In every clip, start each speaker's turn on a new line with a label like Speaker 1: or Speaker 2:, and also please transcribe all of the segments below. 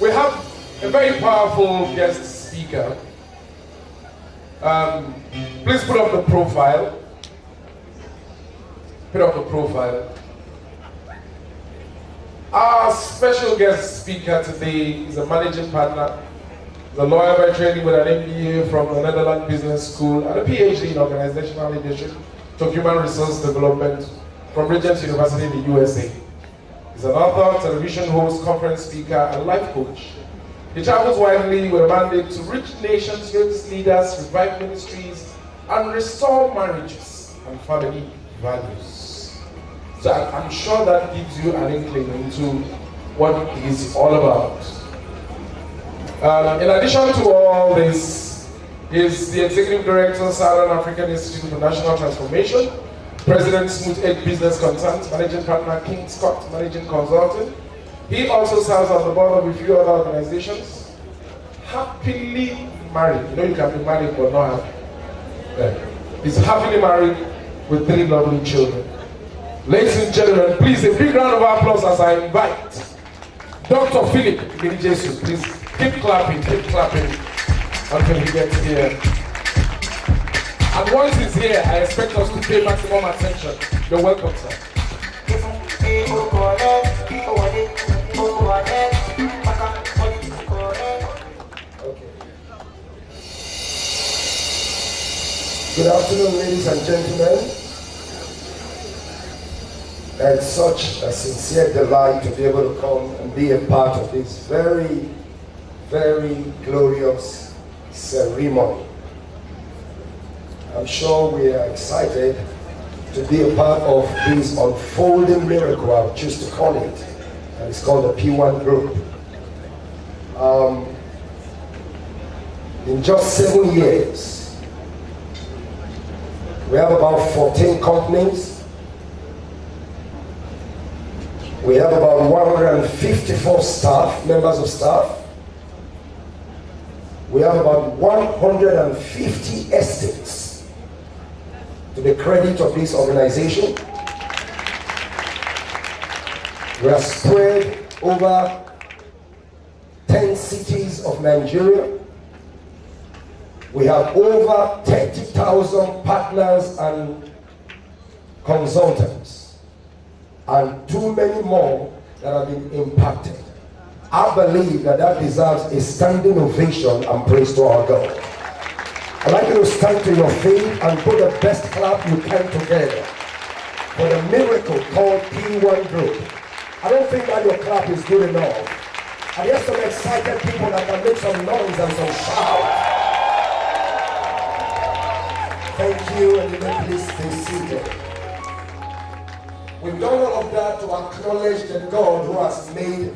Speaker 1: We have a very powerful guest speaker. Please put up the profile. Put up the profile. Our special guest speaker today is a managing partner, the lawyer by training with an MBA from the Netherlands Business School and a PhD in organizational leadership to human resource development from Regent University in the USA. He's an author, television host, conference speaker, and life coach. He travels widely with a mandate to reach nations, youth leaders, revive ministries, and restore marriages and family values. So I'm sure that gives you an inkling into what he's all about. In addition to all this, he's the Executive Director, Southern African Institute for National Transformation, President Smooth Egg Business Consultants, Managing Partner King Scott Managing Consultant. He also serves on the board of a few other organizations. Happily married. You know you can be married but not happy. Yeah. He's happily married with 3 lovely children. Ladies and gentlemen, please a big round of applause as I invite Dr. Philip Igbinijesu. Please keep clapping until he gets here. And once he's here, I expect us to pay maximum attention. You're welcome, sir. Okay. Good afternoon, ladies and gentlemen. It's such a sincere delight to be able to come and be a part of this very, very glorious ceremony. I'm sure we are excited to be a part of this unfolding miracle, I choose to call it, and it's called the PWAN Group. In just 7 years, we have about 14 companies. We have about 154 staff, members of staff. We have about 150 estates to the credit of this organization. We are spread over 10 cities of Nigeria. We have over 30,000 partners and consultants, and too many more that have been impacted. I believe that deserves a standing ovation and praise to our God. I'd like you to stand to your feet and put the best clap you can together for the miracle called PWAN Group. I don't think that your clap is good enough. I hear some excited people that can make some noise and some shout. Thank you, and you may please be seated. We've done all of that to acknowledge the God who has made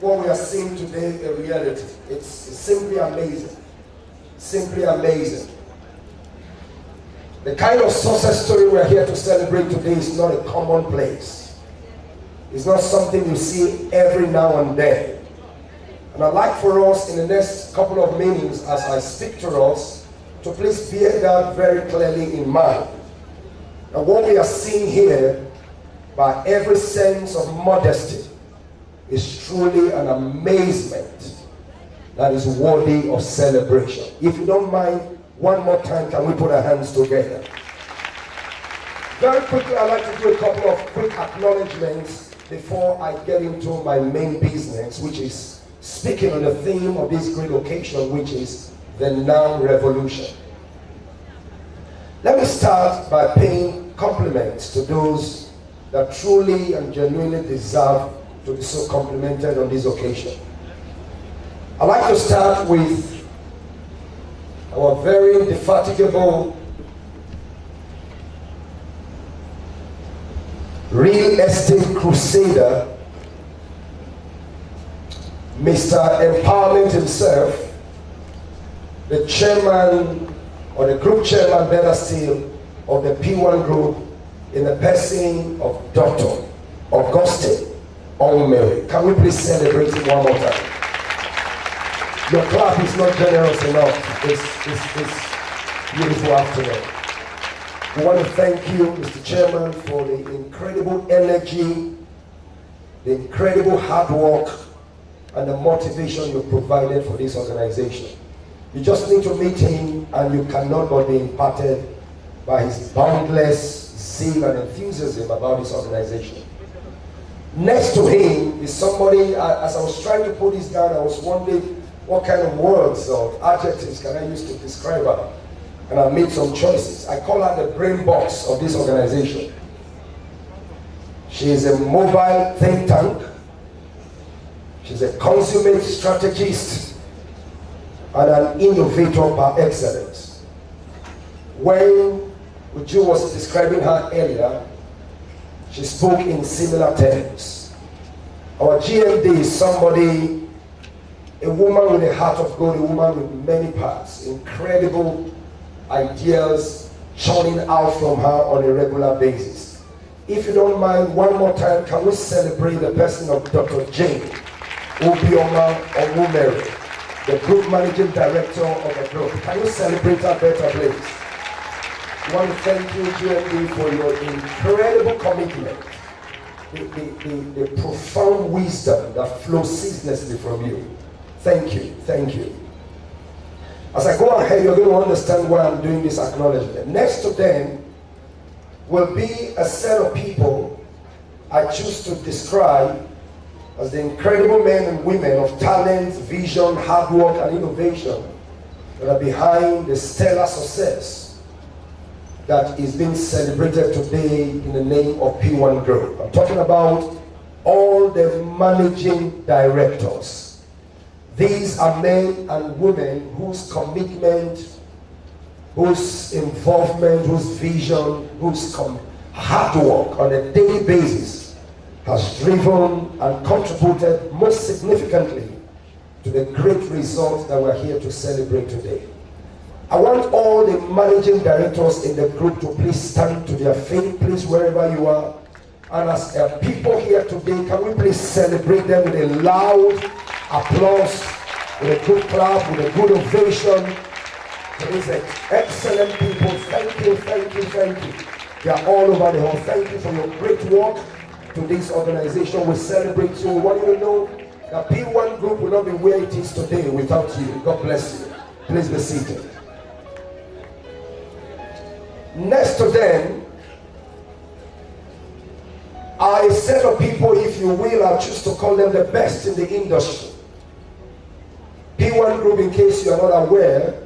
Speaker 1: what we are seeing today a reality. It's simply amazing. Simply amazing. The kind of success story we're here to celebrate today is not a commonplace. It's not something you see every now and then. And I'd like for us in the next couple of minutes as I speak to us to please bear that very clearly in mind. And what we are seeing here, by every sense of modesty, is truly an amazement that is worthy of celebration. If you don't mind, one more time, can we put our hands together? Very quickly, I'd like to do a couple of quick acknowledgements before I get into my main business, which is speaking on the theme of this great occasion, which is the Now Revolution. Let me start by paying compliments to those that truly and genuinely deserve to be so complimented on this occasion. I'd like to start with our very indefatigable real estate crusader, Mr. Empowerment himself, the chairman, or the group chairman, better still, of the PWAN Group, in the person of Dr. Augustine Ongmeri. Can we please celebrate it one more time? Your clap is not generous enough this beautiful afternoon. We want to thank you, Mr. Chairman, for the incredible energy, the incredible hard work, and the motivation you provided for this organization. You just need to meet him, and you cannot but be imparted by his boundless zeal and enthusiasm about this organization. Next to him is somebody, as I was trying to put this down, I was wondering what kind of words or adjectives can I use to describe her. And I made some choices. I call her the brain box of this organization. She is a mobile think tank. She's a consummate strategist and an innovator par excellence. When Uju was describing her earlier, she spoke in similar terms. Our GMD is somebody, a woman with a heart of gold, a woman with many parts, incredible ideas churning out from her on a regular basis. If you don't mind, one more time, can we celebrate the person of Dr. Jane Obioma Omumere, the group managing director of the group. Can you celebrate her better, please? I want to thank you, GMD, for your incredible commitment, the profound wisdom that flows ceaselessly from you. Thank you, thank you. As I go ahead, you're going to understand why I'm doing this acknowledgement. Next to them will be a set of people I choose to describe as the incredible men and women of talent, vision, hard work, and innovation that are behind the stellar success that is being celebrated today in the name of PWAN Group. I'm talking about all the managing directors. These are men and women whose commitment, whose involvement, whose vision, whose hard work on a daily basis has driven and contributed most significantly to the great results that we're here to celebrate today. I want all the managing directors in the group to please stand to their feet, please, wherever you are. And as people here today, can we please celebrate them with a loud applause, with a good clap, with a good ovation. These are excellent people. Thank you, thank you, thank you. They are all over the hall. Thank you for your great work to this organization. We celebrate you. We want you to know that PWAN Group will not be where it is today without you. God bless you. Please be seated. Next to them are a set of people, if you will, I choose to call them the best in the industry. PWAN Group, in case you are not aware,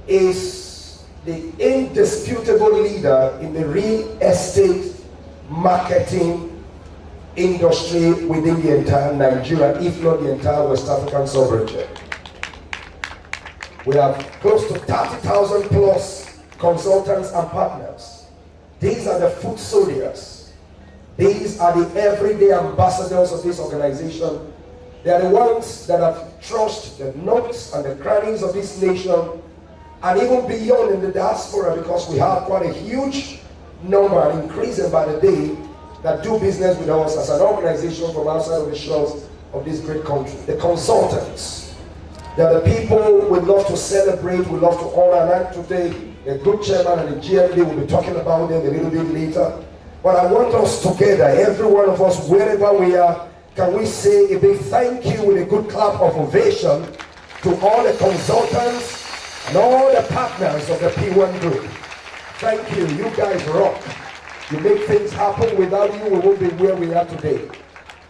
Speaker 1: is the indisputable leader in the real estate marketing industry within the entire Nigeria, if not the entire West African sovereignty. We have close to 30,000 plus consultants and partners. These are the foot soldiers. These are the everyday ambassadors of this organization. They are the ones that have trusted the nooks and the crannies of this nation, and even beyond in the diaspora, because we have quite a huge number, increasing by the day, that do business with us as an organization from outside of the shores of this great country. The consultants, they are the people we love to celebrate, we love to honor, and today the group chairman and the GMD will be talking about them a little bit later. But I want us together, every one of us, wherever we are, can we say a big thank you with a good clap of ovation to all the consultants and all the partners of the PWAN Group. Thank you. You guys rock. You make things happen. Without you, we won't be where we are today.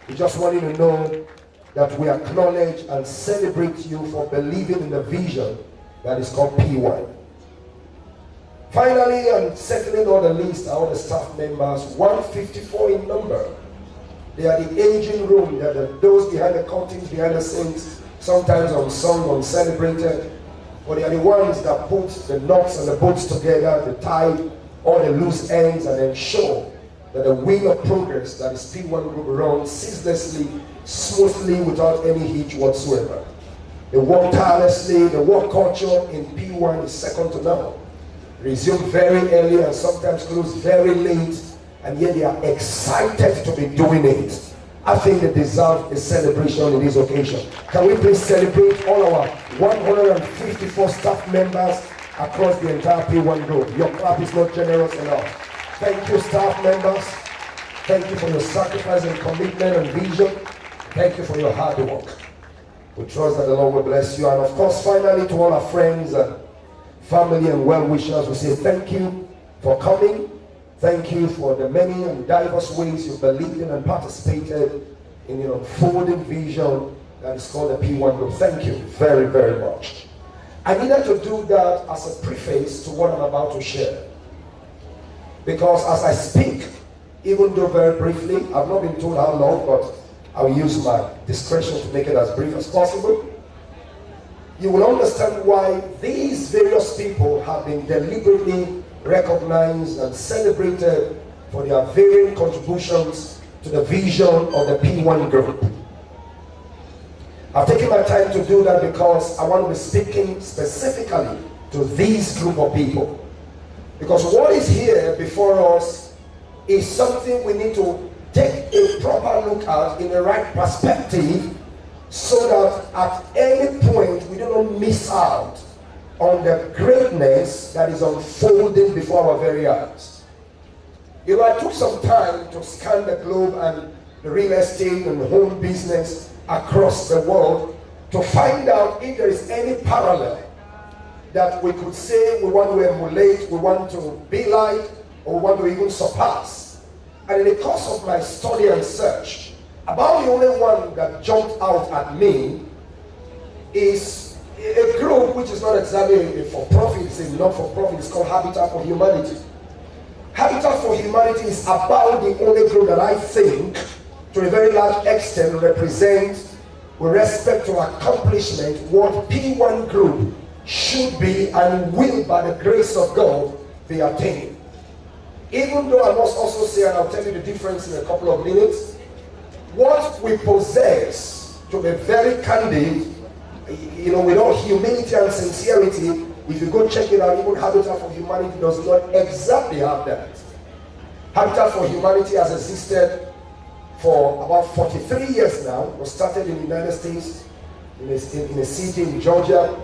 Speaker 1: We just want you to know that we acknowledge and celebrate you for believing in the vision that is called PWAN. Finally, and certainly not the least, are all the staff members, 154 in number. They are the engine room. They are those behind the curtains, behind the scenes, sometimes unsung, uncelebrated. But they are the ones that put the knots and the bolts together, the tie all the loose ends, and ensure that the wheel of progress that is PWAN Group runs ceaselessly, smoothly, without any hitch whatsoever. They work tirelessly. The work culture in PWAN is second to none. Resume very early and sometimes close very late, and yet they are excited to be doing it. I think they deserve a celebration in this occasion. Can we please celebrate all our 154 staff members across the entire PWAN Group? Your clap is not generous enough. Thank you, staff members. Thank you for your sacrifice and commitment and vision. Thank you for your hard work. We trust that the Lord will bless you. And of course, finally, to all our friends and family and well-wishers, we say thank you for coming. Thank you for the many and diverse ways you believed in and participated in the unfolding vision that is called the PWAN Group. Thank you very, very much. I needed to do that as a preface to what I'm about to share. Because as I speak, even though very briefly, I've not been told how long, but I'll use my discretion to make it as brief as possible. You will understand why these various people have been deliberately recognized and celebrated for their varying contributions to the vision of the PWAN Group. I've taken my time to do that because I want to be speaking specifically to this group of people. Because what is here before us is something we need to take a proper look at in the right perspective, so that at any point we do not miss out on the greatness that is unfolding before our very eyes. You know, I took some time to scan the globe and the real estate and the home business across the world to find out if there is any parallel that we could say we want to emulate, we want to be like, or we want to even surpass. And in the course of my study and search, about the only one that jumped out at me is a group which is not exactly a for-profit, it's a not-for-profit, it's called Habitat for Humanity. Habitat for Humanity is about the only group that I think, to a very large extent, represents, with respect to accomplishment, what PWAN Group should be and will, by the grace of God, be attained. Even though I must also say, and I'll tell you the difference in a couple of minutes, what we possess, to be very candid, you know, with all humility and sincerity, if you go check it out, even Habitat for Humanity does not exactly have that. Habitat for Humanity has existed for about 43 years now. It was started in the United States, in a city in Georgia.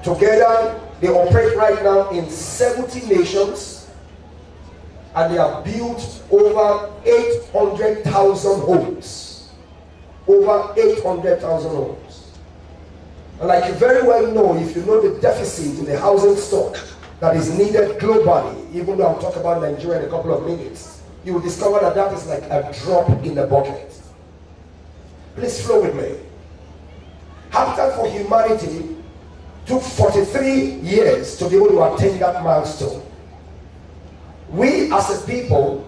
Speaker 1: Together, they operate right now in 70 nations, and they have built over 800,000 homes. Over 800,000 homes. And like you very well know, if you know the deficit in the housing stock that is needed globally, even though I'll talk about Nigeria in a couple of minutes, you will discover that that is like a drop in the bucket. Please flow with me. Habitat for Humanity took 43 years to be able to attain that milestone. We as a people,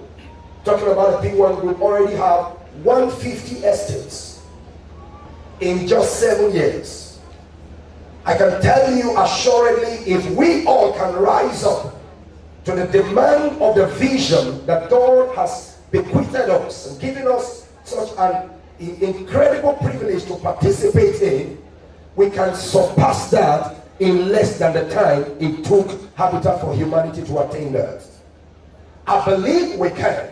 Speaker 1: talking about the PWAN Group, already have 150 estates in just 7 years. I can tell you assuredly, if we all can rise up to the demand of the vision that God has bequeathed us and given us such an incredible privilege to participate in, we can surpass that in less than the time it took Habitat for Humanity to attain that. I believe we can,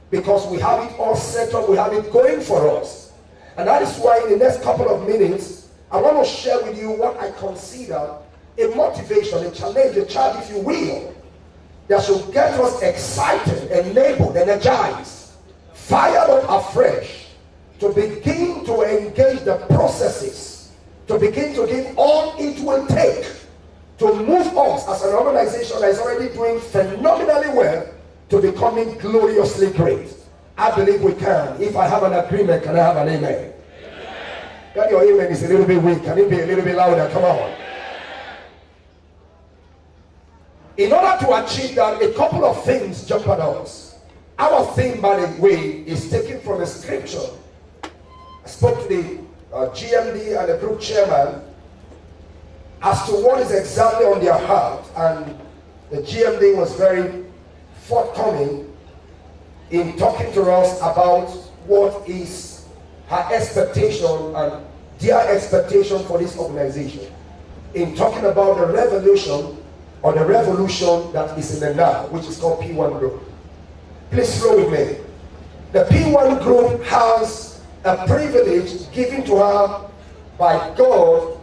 Speaker 1: because we have it all set up, we have it going for us. And that is why in the next couple of minutes, I want to share with you what I consider a motivation, a challenge, a charge, if you will, that should get us excited, enabled, energized, fired up afresh, to begin to engage the processes, to begin to give all it will take to move us as an organization that is already doing phenomenally well to becoming gloriously great. I believe we can. If I have an agreement, can I have an amen? Amen. That your amen is a little bit weak. Can it be a little bit louder? Come on. In order to achieve that, a couple of things jump at us. Our theme, by the way, is taken from a scripture. I spoke to the GMD and the group chairman as to what is exactly on their heart, and the GMD was very forthcoming in talking to us about what is her expectation and their expectation for this organization, in talking about the revolution or the revolution that is in the now, which is called PWAN Group. Please flow with me. The PWAN Group has a privilege given to her by God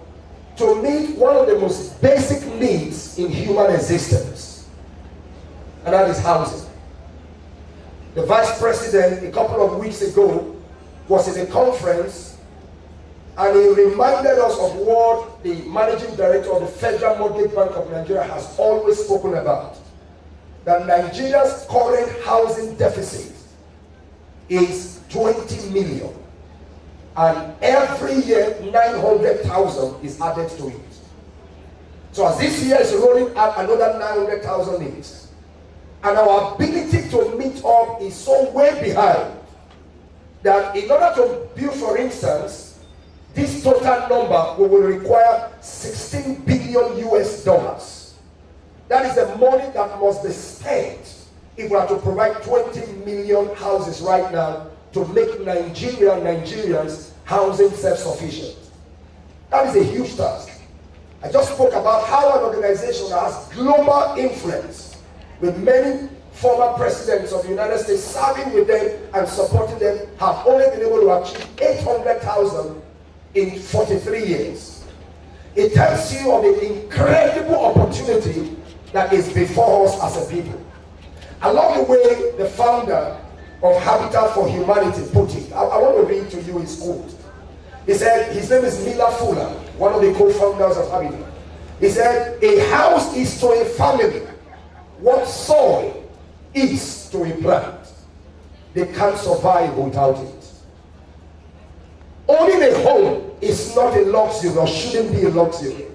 Speaker 1: to meet one of the most basic needs in human existence, and that is housing. The vice president a couple of weeks ago was in a conference, and he reminded us of what the managing director of the Federal Mortgage Bank of Nigeria has always spoken about, that Nigeria's current housing deficit is 20 million, and every year 900,000 is added to it. So as this year is rolling out, another 900,000 needs, and our ability to meet up is so way behind that in order to build, for instance, this total number, we will require 16 billion US dollars. That is the money that must be spent if we are to provide 20 million houses right now to make Nigerians housing self-sufficient. That is a huge task. I just spoke about how an organization that has global influence, with many former presidents of the United States serving with them and supporting them, have only been able to achieve 800,000 in 43 years. It tells you of the incredible opportunity that is before us as a people. Along the way, the founder of Habitat for Humanity put it. I want to read to you his quote. He said, his name is Miller Fuller, one of the co-founders of Habitat. He said, a house is to a family what soil is to a plant. They can't survive without it. Owning a home is not a luxury, or shouldn't be a luxury.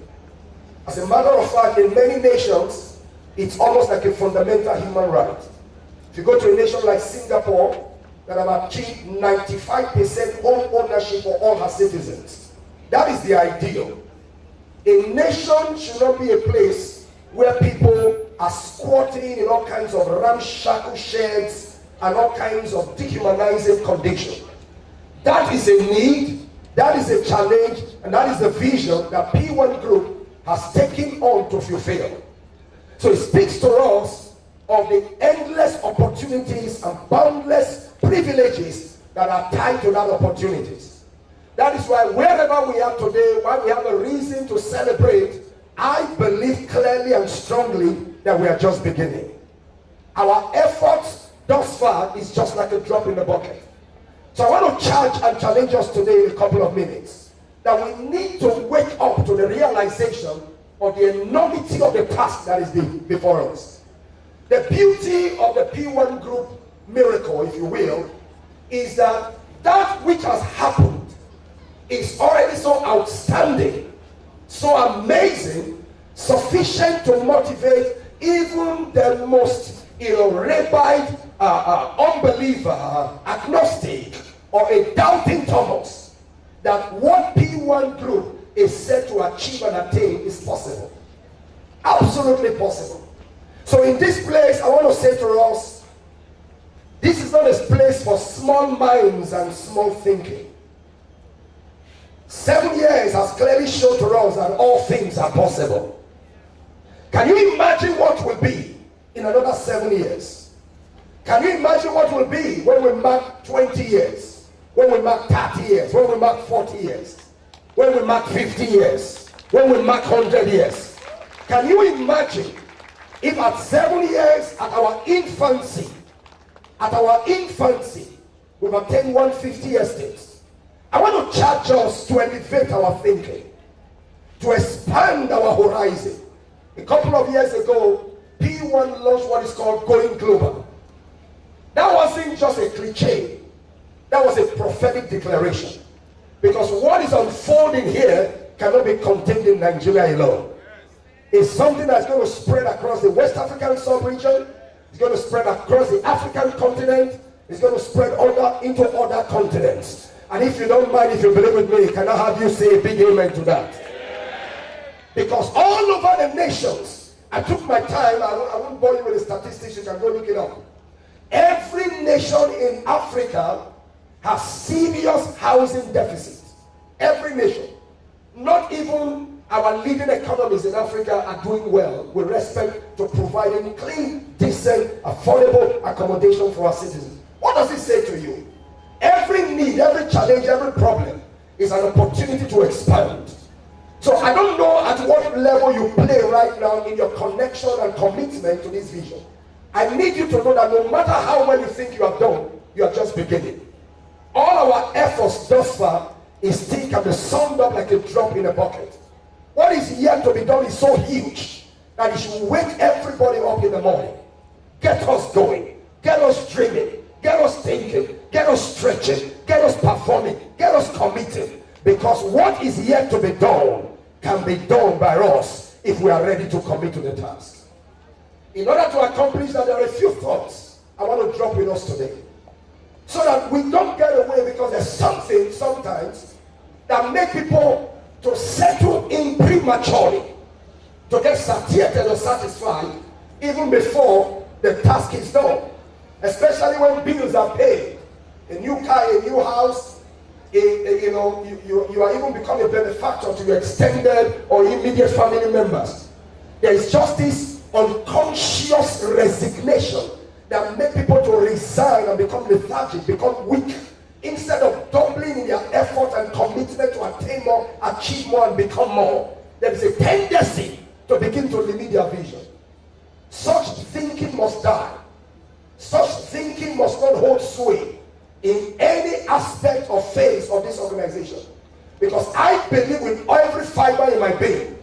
Speaker 1: As a matter of fact, in many nations, it's almost like a fundamental human right. If you go to a nation like Singapore, that have achieved 95% home ownership for all her citizens, that is the ideal. A nation should not be a place where people are squatting in all kinds of ramshackle sheds and all kinds of dehumanizing conditions. That is a need, that is a challenge, and that is the vision that PWAN Group has taken on to fulfill. So it speaks to us of the endless opportunities and boundless privileges that are tied to that opportunities. That is why wherever we are today, while we have a reason to celebrate, I believe clearly and strongly that we are just beginning. Our efforts thus far is just like a drop in the bucket. So I want to charge and challenge us today in a couple of minutes that we need to wake up to the realization of the enormity of the task that is before us. The beauty of the PWAN Group miracle, if you will, is that that which has happened is already so outstanding, so amazing, sufficient to motivate even the most rabid unbeliever, agnostic, or a doubting Thomas, that what P1 Group is set to achieve and attain is possible. Absolutely possible. So in this place, I want to say to us, this is not a place for small minds and small thinking. 7 years has clearly shown to us that all things are possible. Can you imagine what will be in another 7 years? Can you imagine what will be when we mark 20 years? When we mark 30 years? When we mark 40 years? When we mark 50 years? When we mark 100 years? Can you imagine if at 7 years, at our infancy, we've attained 150 estates? I want to charge us to elevate our thinking, to expand our horizon. A couple of years ago, P1 launched what is called Going Global. That wasn't just a cliche. That was a prophetic declaration. Because what is unfolding here cannot be contained in Nigeria alone. It's something that's going to spread across the West African sub-region. It's going to spread across the African continent. It's going to spread into other continents. And if you don't mind, if you believe with me, can I have you say a big amen to that? Because all over the nations, I took my time, I won't bore you with the statistics, you can go look it up. Every nation in Africa has serious housing deficits. Every nation. Not even our leading economies in Africa are doing well with respect to providing clean, decent, affordable accommodation for our citizens. What does it say to you? Every need, every challenge, every problem is an opportunity to expand. So I don't know at what level you play right now in your connection and commitment to this vision. I need you to know that no matter how well you think you have done, you are just beginning. All our efforts thus far is still can be summed up like a drop in a bucket. What is yet to be done is so huge that it should wake everybody up in the morning. Get us going, get us dreaming, get us thinking, get us stretching, get us performing, get us committing. Because what is yet to be done can be done by us if we are ready to commit to the task. In order to accomplish that, there are a few thoughts I want to drop with us today, so that we don't get away, because there's something sometimes that make people to settle in prematurely, to get satiated or satisfied even before the task is done. Especially when bills are paid, a new car, a new house, you are even becoming a benefactor to your extended or immediate family members. There is just this unconscious resignation that make people to resign and become lethargic, become weak, instead of doubling in their effort and commitment to attain more, achieve more, and become more. There is a tendency to begin to limit their vision. Such thinking must die. Such thinking must not hold sway in any aspect or phase of this organization. Because I believe with every fiber in my being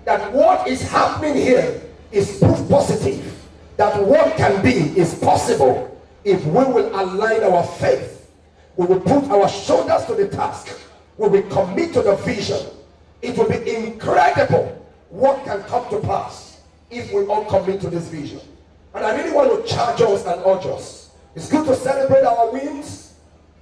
Speaker 1: that what is happening here is proof positive that what can be is possible if we will align our faith. We will put our shoulders to the task. We will commit to the vision. It will be incredible what can come to pass if we all commit to this vision. And I really want to charge us and urge us. It's good to celebrate our wins.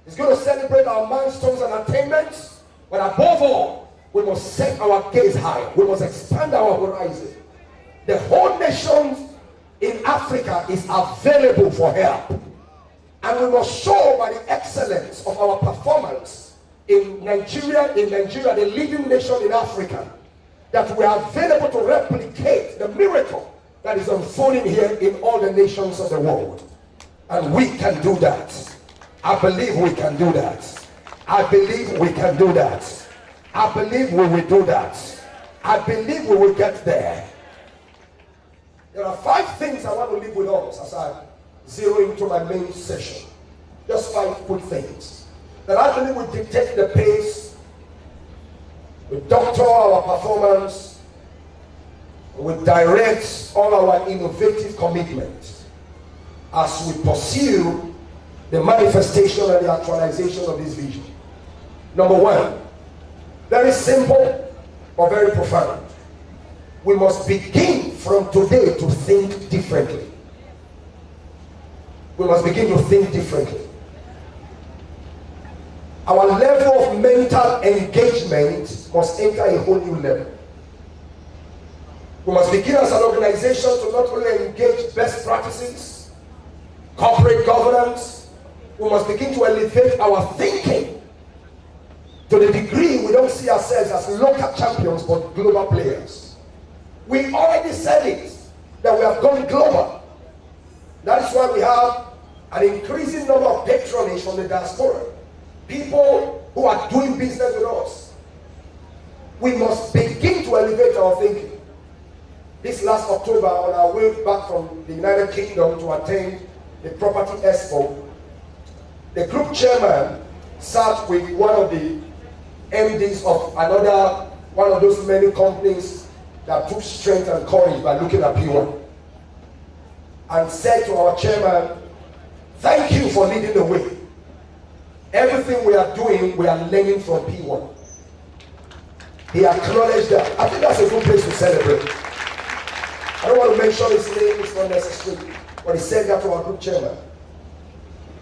Speaker 1: It's good to celebrate our milestones and attainments. But above all, we must set our gaze high. We must expand our horizon. The whole nation in Africa is available for help. And we must show by the excellence of our performance in Nigeria, the leading nation in Africa, that we are available to replicate the miracle that is unfolding here in all the nations of the world. And we can do that. I believe we can do that. I believe we can do that. I believe we will do that. I believe we will get there. There are 5 things I want to leave with us as I zero into my main session. Just 5 quick things that I believe will dictate the pace, will doctor our performance, will direct all our innovative commitment as we pursue the manifestation and the actualization of this vision. Number 1, very simple but very profound. We must begin from today to think differently. We must begin to think differently. Our level of mental engagement must enter a whole new level. We must begin as an organization to not only engage best practices, corporate governance, we must begin to elevate our thinking to the degree we don't see ourselves as local champions but global players. We already said it, that we have gone global. That is why we have an increasing number of patronage from the diaspora. People who are doing business with us. We must begin to elevate our thinking. This last October, on our way back from the United Kingdom to attend the Property Expo, the group chairman sat with one of the MDs of one of those many companies that took strength and courage by looking at PWAN, and said to our chairman, "Thank you for leading the way. Everything we are doing, we are learning from PWAN." He acknowledged that. I think that's a good place to celebrate. I don't want to mention his name, it's not necessary, but he said that to our group chairman.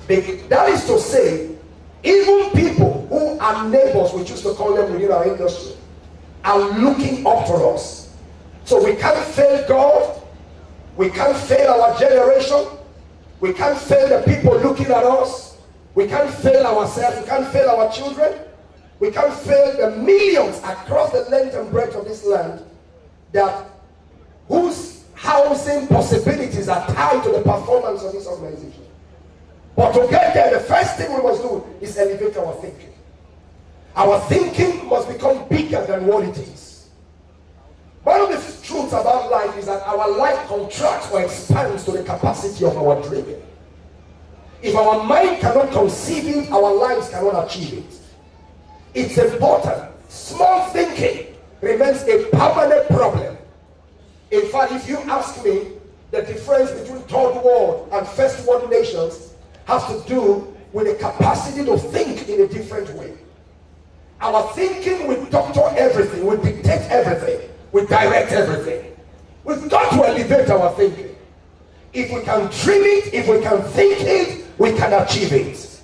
Speaker 1: That is to say, even people who are neighbors, we choose to call them within our industry, are looking up to us. So we can't fail God, we can't fail our generation, we can't fail the people looking at us, we can't fail ourselves, we can't fail our children, we can't fail the millions across the length and breadth of this land whose housing possibilities are tied to the performance of this organization. But to get there, the first thing we must do is elevate our thinking. Our thinking must become bigger than what it is. One of the truths about life is that our life contracts or expands to the capacity of our dreaming. If our mind cannot conceive it, our lives cannot achieve it. It's important. Small thinking remains a permanent problem. In fact, if you ask me, the difference between third world and first world nations has to do with the capacity to think in a different way. Our thinking will doctor everything, will dictate everything, will direct everything. We've got to elevate our thinking. If we can dream it, if we can think it, we can achieve it.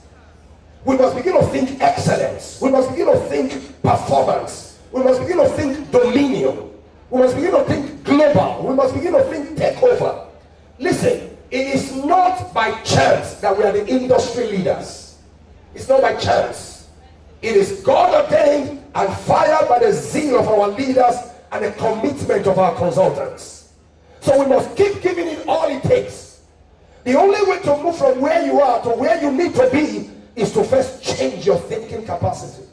Speaker 1: We must begin to think excellence. We must begin to think performance. We must begin to think dominion. We must begin to think global. We must begin to think takeover. Listen, it is not by chance that we are the industry leaders. It's not by chance. It is God ordained and fired by the zeal of our leaders and the commitment of our consultants. So we must keep giving it all it takes. The only way to move from where you are to where you need to be is to first change your thinking capacity.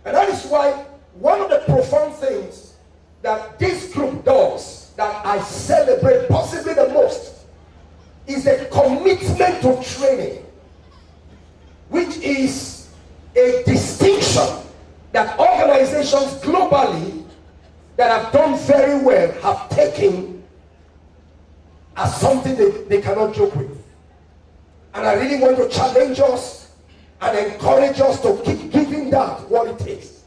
Speaker 1: And that is why one of the profound things that this group does that I celebrate possibly the most is a commitment to training, which is a distinction that organizations globally that have done very well have taken as something they cannot joke with. And I really want to challenge us and encourage us to keep giving that what it takes.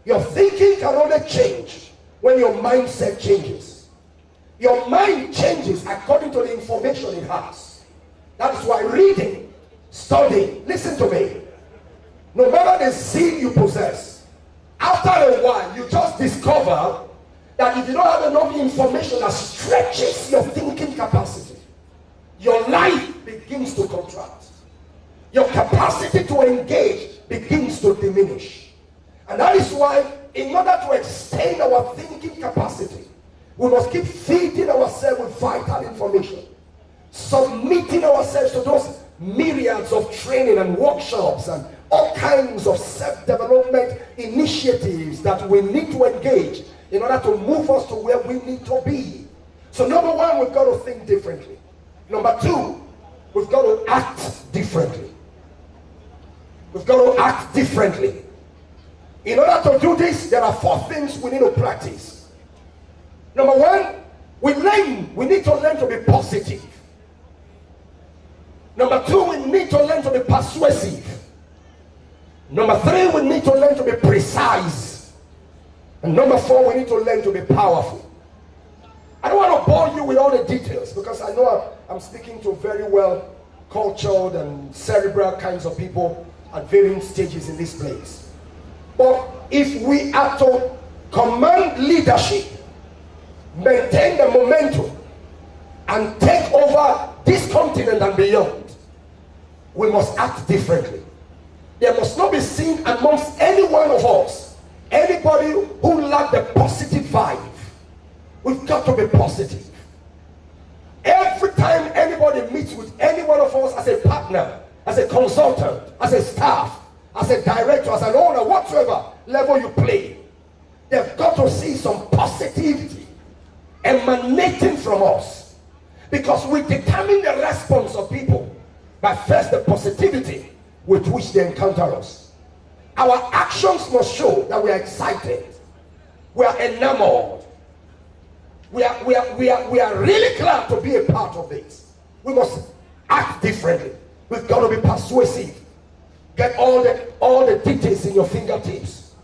Speaker 1: Your thinking can only change when your mindset changes. Your mind changes according to the information it has. That is why reading, studying, listen to me, no matter the zeal you possess, after a while you just discover that if you don't have enough information that stretches your thinking capacity, your life begins to contract. Your capacity to engage begins to diminish. And that is why, in order to extend our thinking capacity, we must keep feeding ourselves with vital information, submitting ourselves to those myriads of training and workshops and all kinds of self-development initiatives that we need to engage in order to move us to where we need to be. So number one, we've got to think differently. Number two, we've got to act differently. We've got to act differently. In order to do this, there are 4 things we need to practice. Number one, we need to learn to be positive. Number 2, we need to learn to be persuasive. Number 3, we need to learn to be precise. And number 4, we need to learn to be powerful. I don't want to bore you with all the details because I know I'm speaking to very well cultured and cerebral kinds of people at varying stages in this place. But if we are to command leadership, maintain the momentum, and take over this continent and beyond, we must act differently. There must not be seen amongst any one of us anybody who lacks the positive vibe. We've got to be positive. Every time anybody meets with any one of us as a partner, as a consultant, as a staff, as a director, as an owner, whatsoever level you play, they've got to see some positivity emanating from us, because we determine the response of people by first the positivity with which they encounter us. Our actions must show that we are excited, we are enamored, we are really glad to be a part of this. We must act differently. We've got to be persuasive. Get all the details in your fingertips.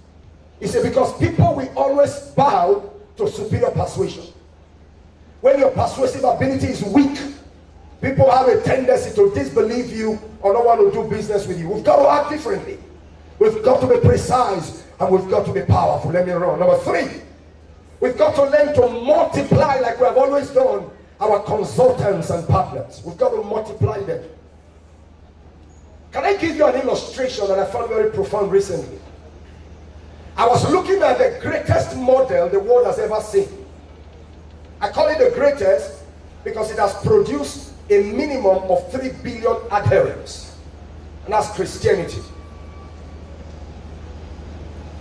Speaker 1: He said, because people will always bow to superior persuasion. When your persuasive ability is weak, people have a tendency to disbelieve you or not want to do business with you. We've got to act differently. We've got to be precise and we've got to be powerful. Let me run. Number 3, we've got to learn to multiply like we have always done our consultants and partners. We've got to multiply them. Can I give you an illustration that I found very profound recently? I was looking at the greatest model the world has ever seen. I call it the greatest because it has produced a minimum of 3 billion adherents. And that's Christianity.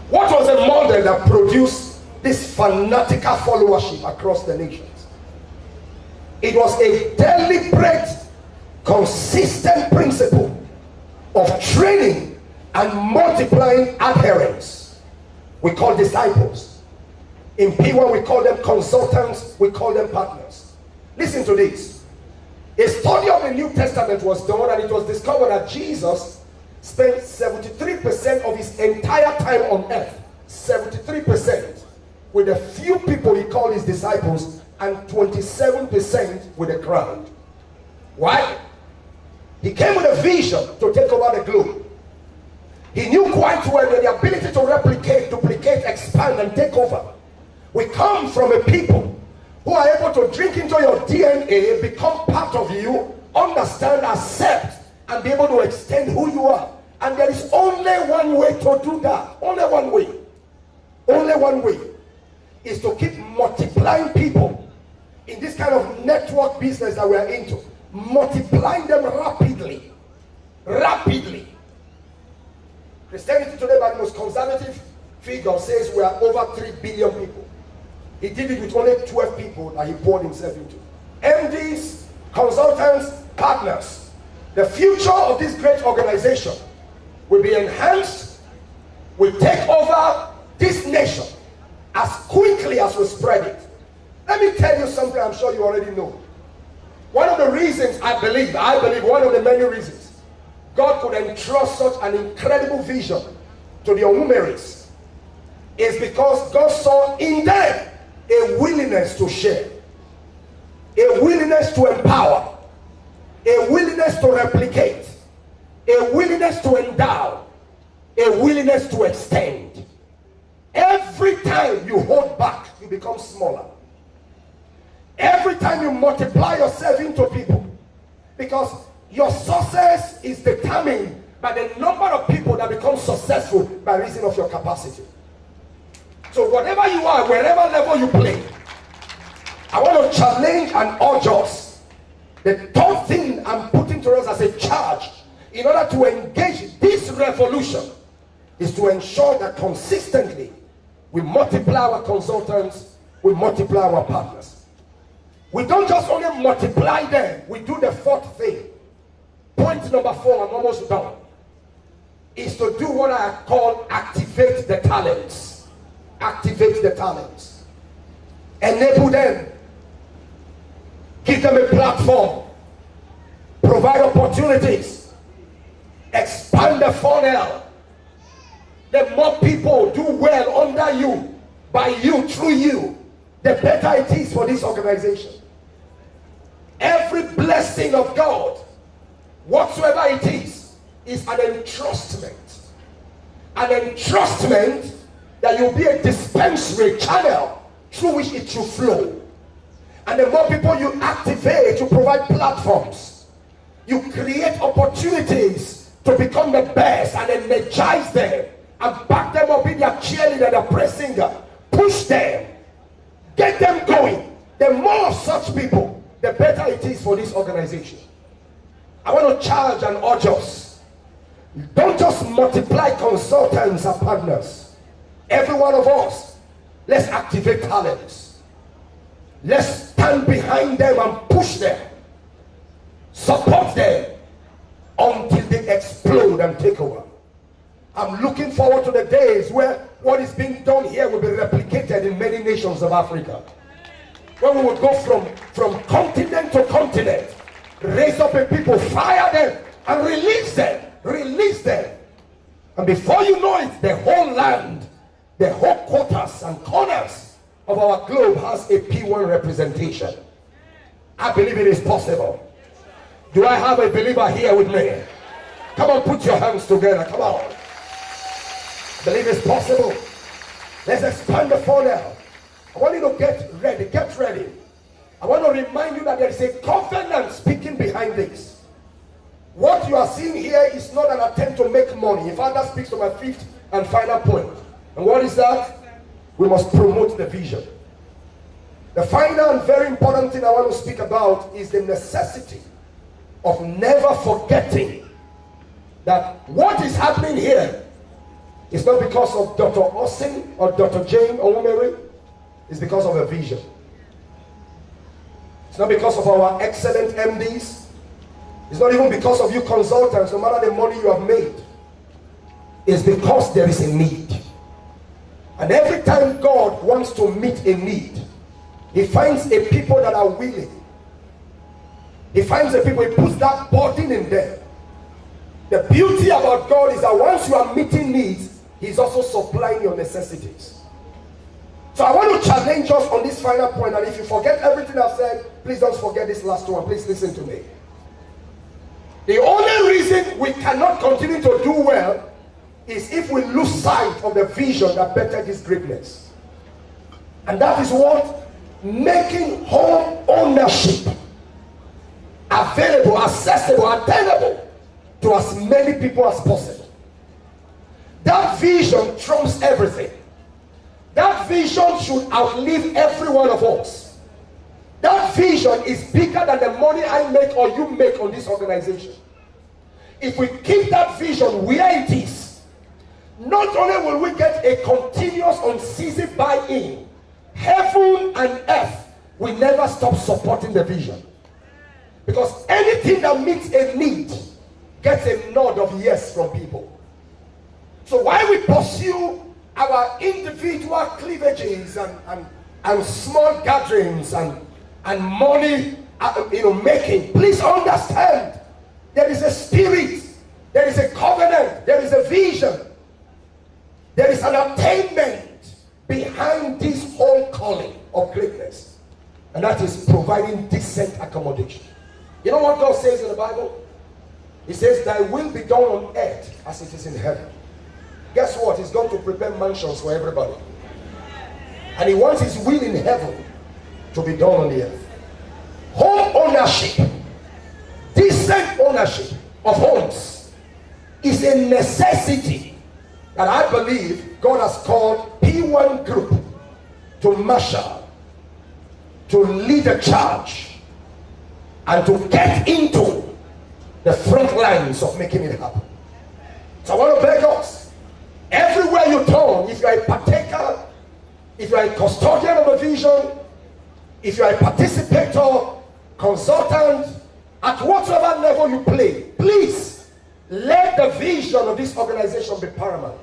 Speaker 1: What was the model that produced this fanatical followership across the nations? It was a deliberate consistent principle of training and multiplying adherents. We call disciples. In PWAN we call them consultants, we call them partners. Listen to this. A study of the New Testament was done, and it was discovered that Jesus spent 73% of his entire time on earth, 73%, with a few people he called his disciples, and 27% with the crowd. Why? He came with a vision to take over the globe. He knew quite well that the ability to replicate, duplicate, expand, and take over. We come from a people who are able to drink into your DNA, become part of you, understand, accept, and be able to extend who you are. And there is only one way to do that. Only one way. Only one way is to keep multiplying people in this kind of network business that we are into. Multiplying them rapidly. Rapidly. Christianity today, by the most conservative figure, says we are over 3 billion people. He did it with only 12 people that he poured himself into. MDs, consultants, partners. The future of this great organization will be enhanced, will take over this nation as quickly as we spread it. Let me tell you something I'm sure you already know. One of the reasons I believe one of the many reasons God could entrust such an incredible vision to the Omumeris is because God saw in them a willingness to share, a willingness to empower, a willingness to replicate, a willingness to endow, a willingness to extend. Every time you hold back, you become smaller. Every time you multiply yourself into people, because your success is determined by the number of people that become successful by reason of your capacity. So whatever you are, wherever level you play, I want to challenge and urge us. The third thing I'm putting to us as a charge in order to engage this revolution is to ensure that consistently we multiply our consultants, we multiply our partners. We don't just only multiply them, we do the fourth thing. Point number 4, I'm almost done, is to do what I call activate the talents. Activate the talents. Enable them. Give them a platform. Provide opportunities. Expand the funnel. The more people do well under you, by you, through you, the better it is for this organization. Every blessing of God, whatsoever it is an entrustment. An entrustment that you'll be a dispensary channel through which it should flow. And the more people you activate, you provide platforms. You create opportunities to become the best and energize them and back them up in their cheerleader, their press singer. Push them. Get them going. The more of such people, the better it is for this organization. I want to charge and urge us. Don't just multiply consultants and partners. Every one of us, let's activate talents. Let's stand behind them and push them. Support them until they explode and take over. I'm looking forward to the days where what is being done here will be replicated in many nations of Africa. When we will go from continent to continent, raise up a people, fire them, and release them. Release them. And before you know it, the whole land, the whole quarters and corners of our globe has a PWAN representation. I believe it is possible. Do I have a believer here with me? Come on, put your hands together. Come on. I believe it's possible. Let's expand the funnel. I want you to get ready. Get ready. I want to remind you that there is a covenant speaking behind this. What you are seeing here is not an attempt to make money. If that speaks to my fifth and final point. And what is that? We must promote the vision. The final and very important thing I want to speak about is the necessity of never forgetting that what is happening here is not because of Dr. Austin or Dr. Jane Omumeiri. It's because of a vision. It's not because of our excellent MDs. It's not even because of you consultants, no matter the money you have made. It's because there is a need. And every time God wants to meet a need, he finds a people that are willing. He finds a people, he puts that burden in them. The beauty about God is that once you are meeting needs, he's also supplying your necessities. So I want to challenge us on this final point, and if you forget everything I've said, please don't forget this last one. Please listen to me. The only reason we cannot continue to do well is if we lose sight of the vision that bettered this greatness. And that is what? Making home ownership available, accessible, attainable to as many people as possible. That vision trumps everything. That vision should outlive every one of us. That vision is bigger than the money I make or you make on this organization. If we keep that vision where it is, not only will we get a continuous, unceasing buy-in, heaven and earth will never stop supporting the vision. Because anything that meets a need gets a nod of yes from people. So while we pursue our individual cleavages and small gatherings and money making, please understand there is a spirit, there is a covenant, there is a vision, there is an attainment behind this whole calling of greatness, and that is providing decent accommodation. You know what God says in the Bible? He says, thy will be done on earth as it is in heaven. Guess what? He's going to prepare mansions for everybody. And he wants his will in heaven to be done on the earth. Home ownership, decent ownership of homes, is a necessity that I believe God has called PWAN group to marshal, to lead a charge, and to get into the front lines of making it happen. So I want to beg us, everywhere you turn, if you are a partaker, if you are a custodian of a vision, if you are a participator, consultant, at whatever level you play, please let the vision of this organization be paramount.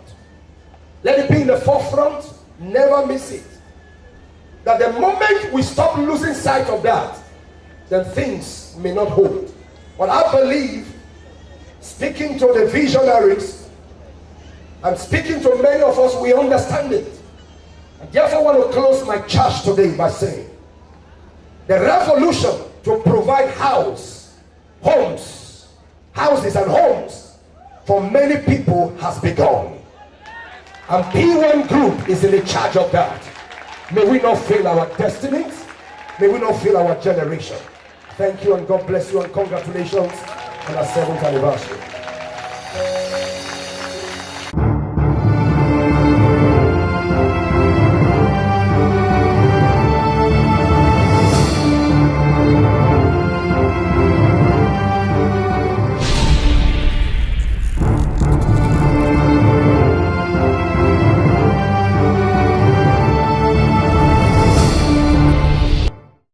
Speaker 1: Let it be in the forefront. Never miss it. That the moment we stop losing sight of that, then things may not hold. But I believe, speaking to the visionaries and speaking to many of us, we understand it. And therefore I want to close my charge today by saying, the revolution to provide houses and homes for many people has begun. And PWAN Group is in the charge of that. May we not fail our destinies. May we not fail our generation. Thank you and God bless you and congratulations on our 7th anniversary.